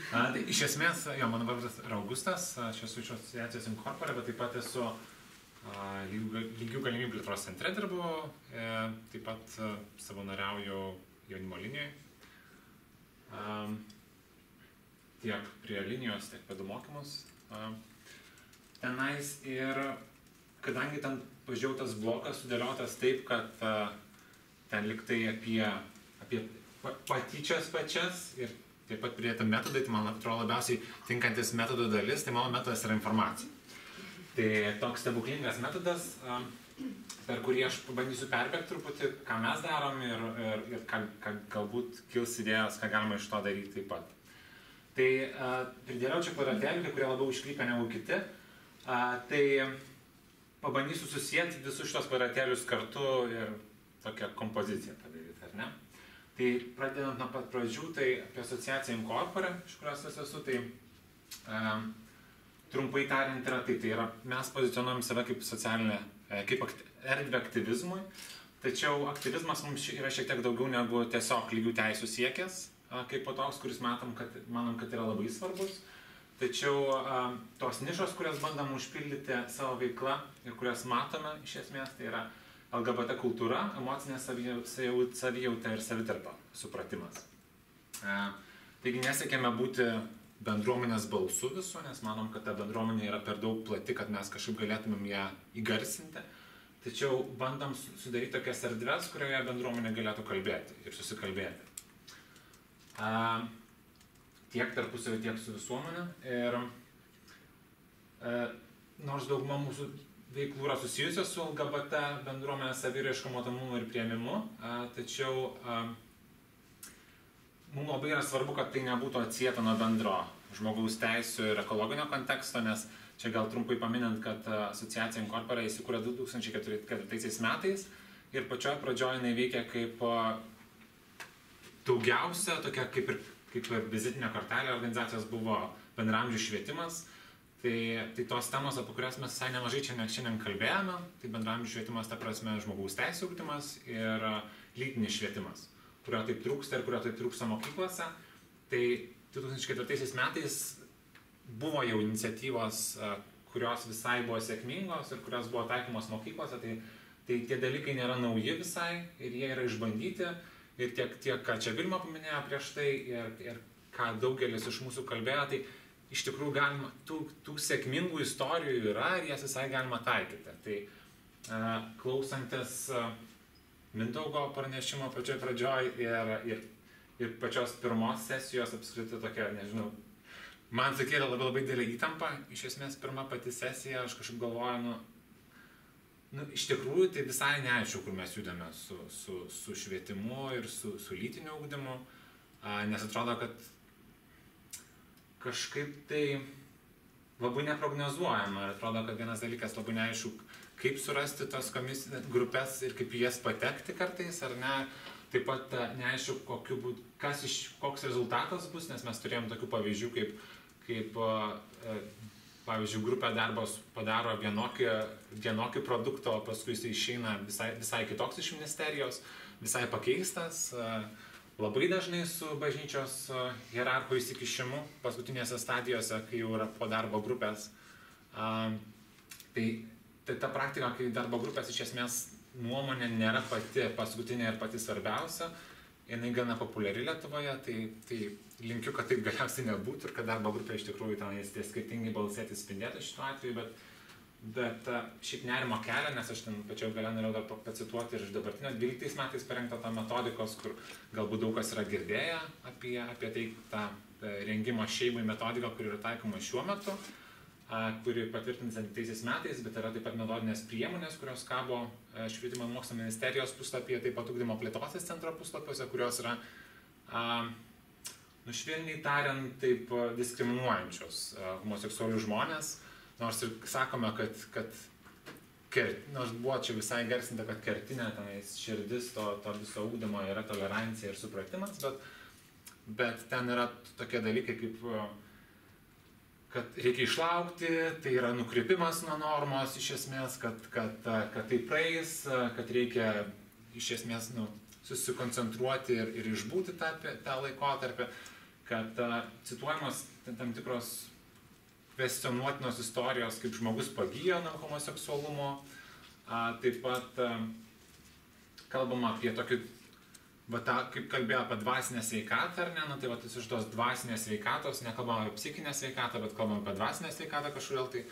Tai iš esmės, mano vardas yra Augustas, aš esu iš asociacijos Incorpore, bet taip pat esu lygių galimybių plėtros centre dirbu, taip pat savanoriauju jaunimo linijoje. Tiek prie linijos, tiek vedu mokymus tenais ir kadangi ten pažiūrėjau tas blokas sudėliotas taip, kad ten liktai apie patyčias pačias ir taip pat pridėta metodai, tai man atrodo labiausiai tinkantis metodų dalis, tai mano metodas yra informacija. Tai toks stebuklingas metodas, per kurį aš pabandysiu perbėgti truputį, ką mes darom ir galbūt kils idėjos, ką galima iš to daryti taip pat. Tai pridėliau čia kvadratėlį, kurie labiau iškrypia negu kiti. Tai pabandysiu susijęti visus šitos kvadratėlius kartu ir tokią kompoziciją padaryti, ar ne? Tai pradedant nuo pat pradžių, tai apie asociaciją Incorpore, iš kurios aš esu, tai trumpai tariant yra tai yra, mes pozicionuojam save kaip socialinė, kaip erdvė aktyvizmui, tačiau aktyvizmas mums yra šiek tiek daugiau negu tiesiog lygių teisų siekės, kaip po toks, kuris manom, kad yra labai svarbus. Tačiau tos nišos, kurias bandom užpildyti savo veiklą ir kurias matome iš esmės, tai yra LGBT kultūra, emocinė savijauta ir savitarpio supratimas. Taigi nesiekėme būti bendruomenės balsu visų, nes manom, kad ta bendruomenė yra per daug plati, kad mes kažkaip galėtumėm ją įgarsinti. Tačiau bandom sudaryti tokias erdves, kurioje bendruomenė galėtų kalbėti ir susikalbėti. Tiek tarpusavį, tiek su visuomenė. Ir nors dauguma mūsų veiklų yra susijusios su LGBT bendruomenės saviraiška, matomumu ir priėmimu, tačiau mums labai yra svarbu, kad tai nebūtų atsieta nuo bendro žmogaus teisų ir ekologinio konteksto, nes čia gal trumpai paminant, kad asociacija Incorpore įsikūrė 2004 metais ir pačioje pradžioje jinai veikia kaip daugiausia, tokia kaip ir vizitinė kortelė organizacijos buvo bendraamžių švietimas. Tai tos temos, apie kurias mes visai nemažai šiandien kalbėjome, tai bendraamžių švietimas, ta prasme, žmogaus teisų ugdymas ir lytinis švietimas, kurio taip trūksta ir kurio taip trūksta mokyklose. Tai 2004 metais buvo jau iniciatyvos, kurios visai buvo sėkmingos ir kurios buvo taikomos mokyklose, tai tie dalykai nėra nauji visai ir jie yra išbandyti. Ir tiek ką čia Vilma paminėjo prieš tai ir ką daugelis iš mūsų kalbėjo, tai iš tikrųjų galima, tų sėkmingų istorijų yra ir jas visai galima taikyti. Tai klausantis Mindaugo pranešimo pačioj pradžioj ir pačios pirmos sesijos apskritai tokia, nežinau, man sukėlė labai didelę įtampą. Iš esmės pirma pati sesija, aš kažkaip galvoju, iš tikrųjų tai visai neaišku, kur mes judame su švietimu ir su lytiniu ugdymu, nes atrodo, kad kažkaip tai labai neprognozuojama. Atrodo, kad vienas dalykas labai neaišku, kaip surasti tos grupės ir kaip jas patekti kartais, ar ne. Taip pat neaišku, koks rezultatas bus, nes mes turėjom tokių pavyzdžių, kaip pavyzdžiui, grupė darbos padaro vienokį produktą, o paskui jis išeina visai kitoks iš ministerijos, visai pakeistas. Labai dažnai su bažnyčios hierarchų įsikišimu paskutinėse stadijose, kai jau yra po darbo grupės. Tai ta praktika, kai darbo grupės iš esmės nuomonė nėra pati paskutinė ir pati svarbiausia, jinai gana populiari Lietuvoje, tai linkiu, kad taip galiausiai nebūtų ir kad darbo grupė iš tikrųjų tie skirtingi balsai atsispindėtų šituo atveju, bet šiaip nerimo kelia, nes aš ten pačiau gale norėjau dar pacituoti ir iš dabartinio 12 metais parengto tą metodikos, kur galbūt daug kas yra girdėję apie tai, tą rengimo šeimai metodiką, kuri yra taikoma šiuo metu, kuri patvirtinta 20 metais, bet yra taip pat metodinės priemonės, kurios kabo Švietimo ir mokslo ministerijos puslapyje, taip pat ugdymo plėtros centro puslapiuose, kurios yra, švelniai tariant, taip diskriminuojančios homoseksualius žmonės. Nors ir sakome, nors buvo čia visai garsinta, kad kertinė širdis to viso ugdymo yra tolerancija ir supratimas, bet ten yra tokie dalykai kaip, kad reikia išlaukti, tai yra nukrypimas nuo normos iš esmės, kad tai praeis, kad reikia iš esmės susikoncentruoti ir išbūti tą laikotarpį, kad cituojamos tam tikros kvestionuotinos istorijos, kaip žmogus pagijo nuo homoseksualumo, taip pat kalbama apie tokį, kaip kalbėjo apie dvasinę sveikatą, ar ne, tai iš tos dvasinės sveikatos, nekalbama apie psichinę sveikatą, bet kalbama apie dvasinę sveikatą kažkodėl tai.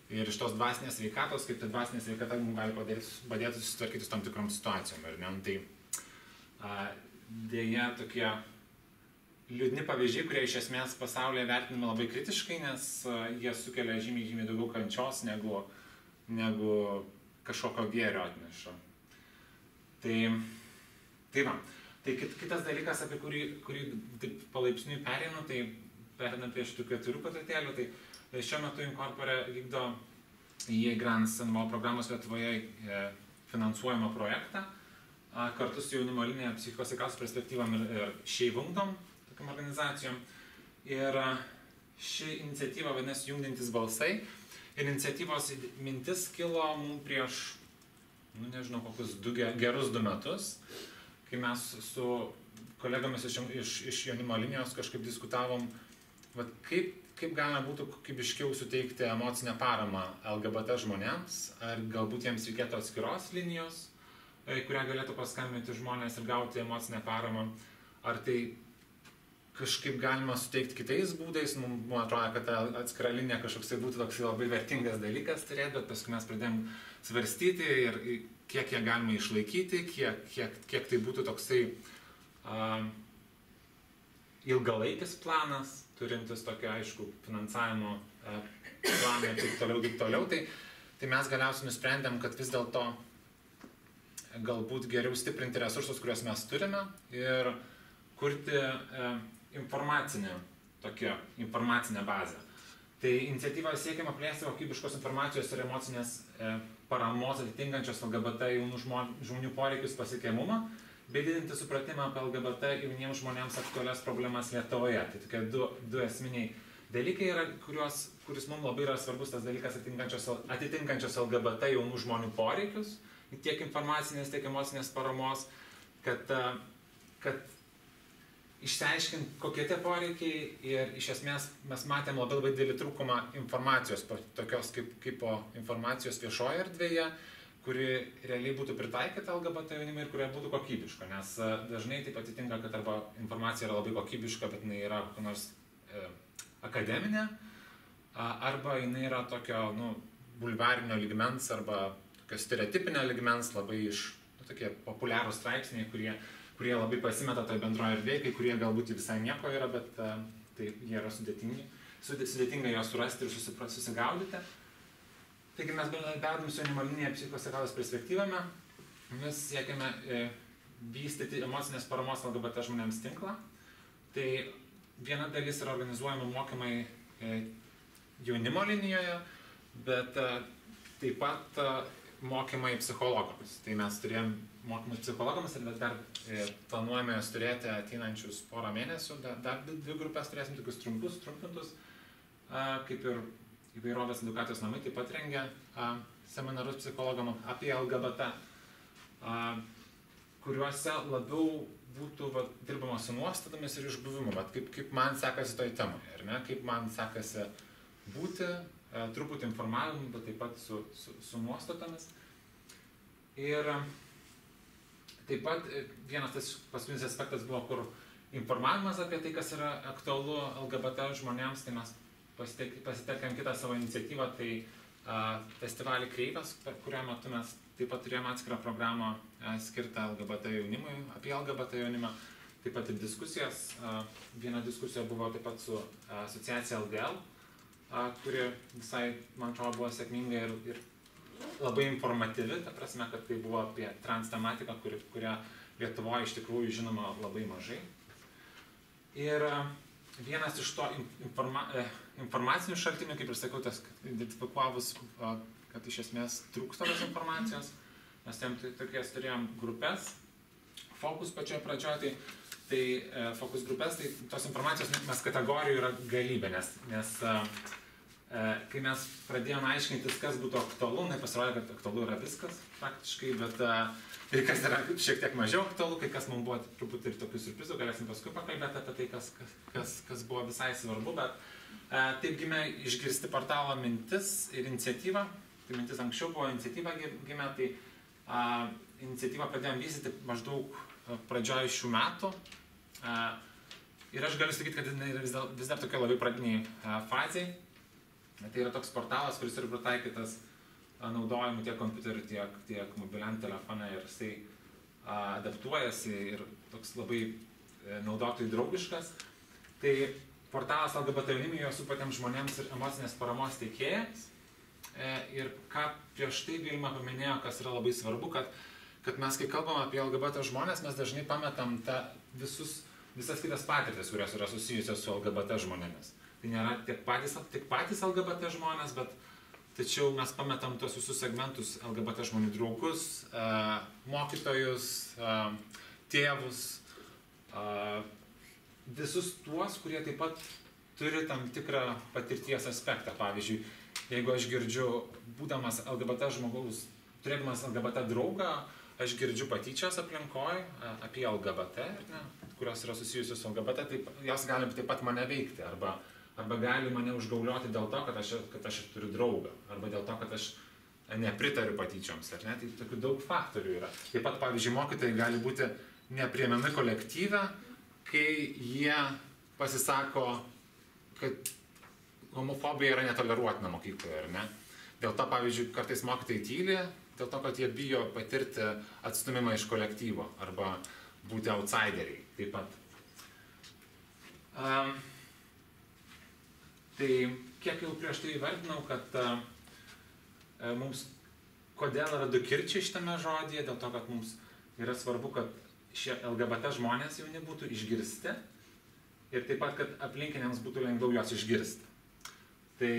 Ir iš tos dvasinės sveikatos, kaip ta dvasinė sveikata mums gali padėti susitvarkyti su tam tikrom situacijom. Ir ne, tai dėja tokie liūdni pavyzdžiai, kurie iš esmės pasaulyje vertinami labai kritiškai, nes jie sukelia žymiai daugiau kančios negu kažkokio gėrio atneša. Tai va. Tai kitas dalykas, apie kurį taip palaipsniui pereinu, tai pereinam prie šitų 4 patirtėlių, tai šiuo metu Incorpore vykdo EA Grants NVO programos Lietuvoje finansuojamą projektą kartu su jaunimo linija psichikos sveikatos perspektyvom ir Šeivungdom, tokiam organizacijom. Ir ši iniciatyva vadinasi Jungiantis balsai. Ir iniciatyvos mintis kilo mums prieš, nežinau, kokius gerus 2 metus, kai mes su kolegomis iš jaunimo linijos kažkaip diskutavom, kaip galima būtų kokybiškiau suteikti emocinę paramą LGBT žmonėms, ar galbūt jiems reikėtų atskiros linijos, kurią galėtų paskambinti žmonės ir gauti emocinę paramą, ar tai kažkaip galima suteikti kitais būdais. Man atrodo, kad ta atskira linija kažkoks tai būtų toks labai vertingas dalykas turėti, bet paskui mes pradėjom svarstyti ir kiek ją galima išlaikyti, kiek tai būtų toksai ilgalaikis planas, turintis tokio, aišku, finansavimo planą ir taip toliau. Tai mes galiausiai nusprendėm, kad vis dėlto galbūt geriau stiprinti resursus, kuriuos mes turime, ir kurti informacinę bazę. Tai iniciatyva siekiama plėsti kokybiškos informacijos ir emocinės paramos atitinkančios LGBT jaunų žmonių poreikius pasiekiamumą, bei didinti supratimą apie LGBT jauniems žmonėms aktualias problemas Lietuvoje. Tai tokie du esminiai dalykai yra, kuris mums labai yra svarbus, tas dalykas atitinkančios LGBT jaunų žmonių poreikius, tiek informacinės, tiek emocinės paramos, kad išsiaiškinti, kokie tie poreikiai, ir iš esmės mes matėm labai didelį trūkumą informacijos, tokios kaip informacijos viešoje erdvėje, kuri realiai būtų pritaikyta LGBT jaunimui ir kuria būtų kokybiška, nes dažnai taip atsitinka, kad arba informacija yra labai kokybiška, bet jinai yra kokia nors akademinė, arba jinai yra tokio bulvarinio lygmens arba tokio stereotipinio lygmens, labai tokie populiarūs straipsniai, kurie labai pasimeta toje bendroje erdvėje, kai kurie galbūt visai nieko yra, bet tai jie yra sudėtinga juos surasti ir susigaudyti. Taigi mes bendradarbiaudami su jaunimo linija psichikos sveikatos perspektyvame, mes siekiame vystyti emocinės paramos LGBT žmonėms tinklą. Tai viena dalis yra organizuojami mokymai jaunimo linijoje, bet taip pat mokymai psichologams. Tai mes turėjom mokymus psichologams ir dar planuojame jas turėti ateinančius porą mėnesių. Dar 2 grupės turėsim tokius trumpintus, kaip ir įvairovės edukacijos namai taip pat rengia seminarus psichologams apie LGBT, kuriuose labiau būtų dirbama su nuostatomis ir išbuvimu, kaip man sekasi toj temoje, kaip man sekasi būti, truputį informavimu, bet taip pat su nuostatomis. Ir taip pat vienas tas paskutinis aspektas buvo, kur informavimas apie tai, kas yra aktualu LGBT žmonėms, tai mes pasitelkėm kitą savo iniciatyvą, tai festivalį Kreivas, per kurią metu mes taip pat turėjome atskirą programą skirtą LGBT jaunimui, apie LGBT jaunimą, taip pat ir diskusijas. Viena diskusija buvo taip pat su asociacija LDL, kuri visai, man atrodo, buvo sėkminga ir labai informatyvi, ta prasme, kad tai buvo apie trans tematiką, kurią Lietuvoje iš tikrųjų žinoma labai mažai. Ir vienas iš to informacinių šaltinių, kaip ir sakiau, tas identifikavus, kad iš esmės trūksta tos informacijos, mes turėjom grupės, fokus pačioje pradžioje, tai fokus grupės, tai tos informacijos mes kategorijų yra galybė, nes kai mes pradėjome aiškintis, kas būtų aktualu, tai pasirodė, kad aktualu yra viskas praktiškai, bet ir kas yra šiek tiek mažiau aktualu, kai kas mums buvo truputį ir tokių surprizų, galėsim paskui pakalbėti apie tai, kas buvo visai svarbu, bet taip gimė išgirsti portalo mintis ir iniciatyva. Tai mintis anksčiau buvo, iniciatyva gimė, tai iniciatyvą pradėjom vystyti maždaug pradžioj šių metų. Ir aš galiu sakyti, kad jinai vis dar tokia labai pradiniai fazėj. Tai yra toks portalas, kuris yra pritaikytas naudojimui tiek kompiuteriu, tiek mobiliam telefone ir jisai adaptuojasi ir toks labai naudotojui draugiškas. Tai portalas LGBT jaunimui, jo supatiems žmonėms ir emocinės paramos teikėjams. Ir ką prieš tai Vilma paminėjo, kas yra labai svarbu, kad mes, kai kalbam apie LGBT žmonės, mes dažnai pametam visas kitas patirtis, kurios yra susijusios su LGBT žmonėmis. Tai nėra tik patys LGBT žmonės, bet tačiau mes pametam tos visus segmentus LGBT žmonių draugus, mokytojus, tėvus, visus tuos, kurie taip pat turi tam tikrą patirties aspektą. Pavyzdžiui, jeigu aš girdžiu, būdamas LGBT žmogaus, turėdamas LGBT draugą, aš girdžiu patyčias aplinkoje apie LGBT, kurios yra susijusios su LGBT, tai jos gali taip pat mane veikti, arba gali mane užgaulioti dėl to, kad aš turiu draugą, arba dėl to, kad aš nepritariu patyčioms, ar ne? Tai tokių daug faktorių yra. Taip pat, pavyzdžiui, mokytojai gali būti nepriimami kolektyve, kai jie pasisako, kad homofobija yra netoleruotina mokykloje, ar ne? Dėl to, pavyzdžiui, kartais mokytojai tyli, dėl to, kad jie bijo patirti atstumimą iš kolektyvo, arba būti outsideriai taip pat. Tai kiek jau prieš tai įvardinau, kad mums, kodėl yra du kirčiai šitame žodyje, dėl to, kad mums yra svarbu, kad šie LGBT žmonės jauni būtų išgirsti ir taip pat, kad aplinkiniams būtų lengviau juos išgirsti. Tai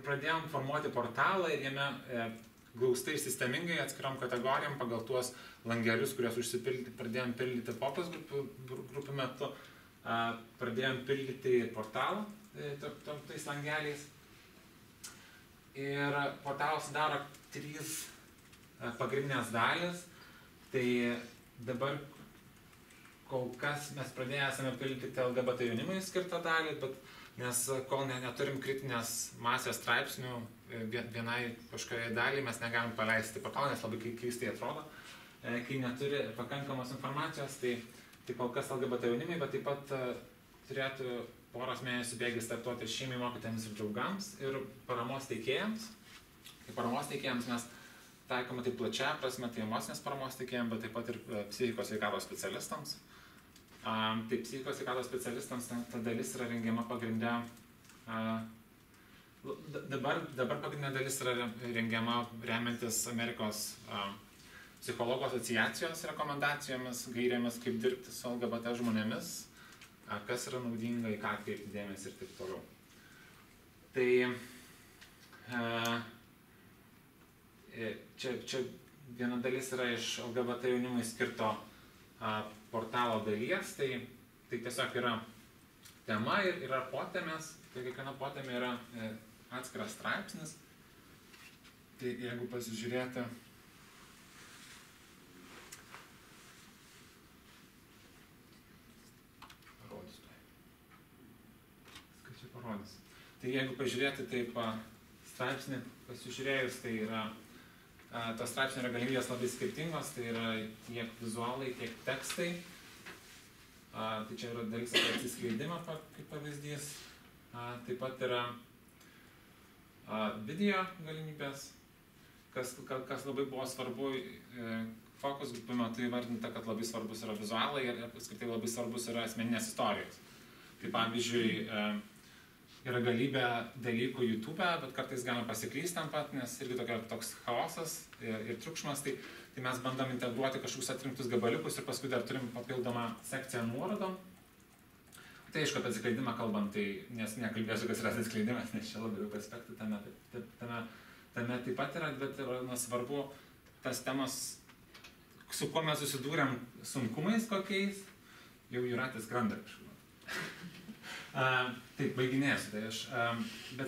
pradėjom formuoti portalą ir jame glaustai ir sistemingai atskirom kategorijom pagal tuos langelius, kuriuos pradėjom pildyti fokus grupių metu. Pradėjom pildyti portalą tais langeliais. Ir portalas sudaro 3 pagrindinės dalis. Tai dabar kol kas mes pradėję esame pildyti LGBT jaunimui skirtą dalį, bet nes kol neturim kritinės masės straipsnių vienai kažkokiai daliai, mes negalim paleisti portalą, nes labai keistai atrodo, kai neturi pakankamos informacijos. Tai kol kas LGBT jaunimai, bet taip pat turėtų poros mėnesių bėgį startuoti ir šeimai, mokytojams ir draugams ir paramos teikėjams. Tai paramos teikėjams mes taikome taip plačią prasme, tai emocinės paramos teikėjams, bet taip pat ir psichikos sveikatos specialistams. Tai psichikos sveikatos specialistams ta dalis yra rengiama pagrinde. Dabar pagrindinė dalis yra rengiama remiantis Amerikos psichologų asociacijos rekomendacijomis, gairėmis, kaip dirbti su LGBT žmonėmis, kas yra naudinga, į ką atkreipti dėmesį ir taip toliau. Tai čia viena dalis yra iš LGBT jaunimui skirto portalo dalies, tai tiesiog yra tema ir yra potemės, tai kiekviena potemė yra atskiras straipsnis. Tai jeigu pasižiūrėti, tai jeigu pažiūrėti taip straipsnį pasižiūrėjus, tai yra tos straipsnio yra galimybės labai skirtingos, tai yra tiek vizualai, tiek tekstai. Tai čia yra dalis apie atsiskleidimą kaip pavyzdys. Taip pat yra video galimybės, kas labai buvo svarbu. Fokus grupų metu įvardinta, kad labai svarbus yra vizualai ir apskritai labai svarbus yra asmeninės istorijos. Tai pavyzdžiui, yra galybė dalykų YouTube, bet kartais galime pasiklysti ten pat, nes irgi toks chaosas ir triukšmas, tai mes bandom integruoti kažkokius atrinktus gabaliukus ir paskui dar turim papildomą sekciją nuorodom. Tai aišku, apie atskleidimą kalbant, tai nes nekalbėsiu, kas yra atskleidimas, nes čia labai daug aspektų tame taip pat yra, bet yra svarbu tas temas, su kuo mes susidūrėm sunkumais kokiais, jau Jūratės skrenda kažkur. Taip, baiginėsiu. Tai aš, bet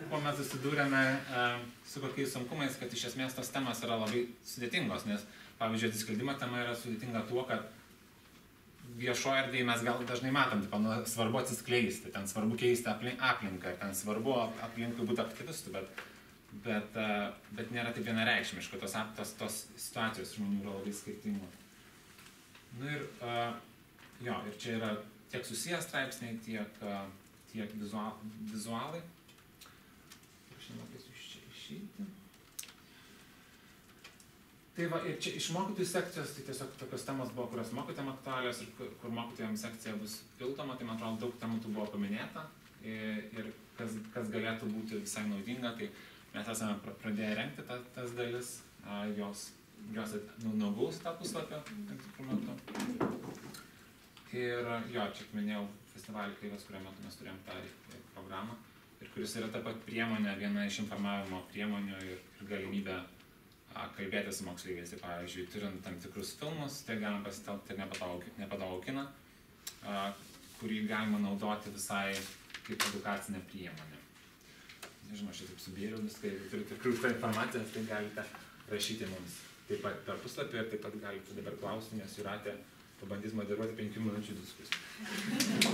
kuo mes susidūrėme su kokiais sunkumais, kad iš esmės tos temas yra labai sudėtingos, nes, pavyzdžiui, atsiskleidimo tema yra sudėtinga tuo, kad viešoje erdvėje mes gal dažnai matom, svarbu atsiskleisti, ten svarbu keisti aplinką, ten svarbu aplinkui būti aktyvistų, bet nėra taip vienareikšmiška, tos situacijos žmonių yra labai skirtingos. Nu ir, ir čia yra tiek susijęs straipsniai, tiek vizualai. Aš nemokėsiu iš čia išeiti. Tai va, ir čia iš mokytojų sekcijos, tai tiesiog tokios temos buvo, kurios mokytojams aktualios ir kur mokytojams sekcija bus pildoma, tai man atrodo daug temų tų buvo paminėta ir kas galėtų būti visai naudinga, tai mes esame pradėję rengti tas dalis, jos nugaus tą puslapį tam tikrų metų. Ir čia minėjau festivalį Kreivas, kurio metu mes turėjom tą programą ir kuris yra ta pat priemonė, viena iš informavimo priemonių ir galimybė kalbėti su moksleiviais. Tai pavyzdžiui, turint tam tikrus filmus, tai galima pasitelkti ir nepatogų kiną, kurį galima naudoti visai kaip edukacinę priemonę. Nežinau, aš taip subėriau viską, jeigu turite krūtą informaciją, tai galite rašyti mums taip pat per puslapį ir taip pat galite dabar klausti, nes Jūratė pabandys moderuoti 5 minučių diskusiją.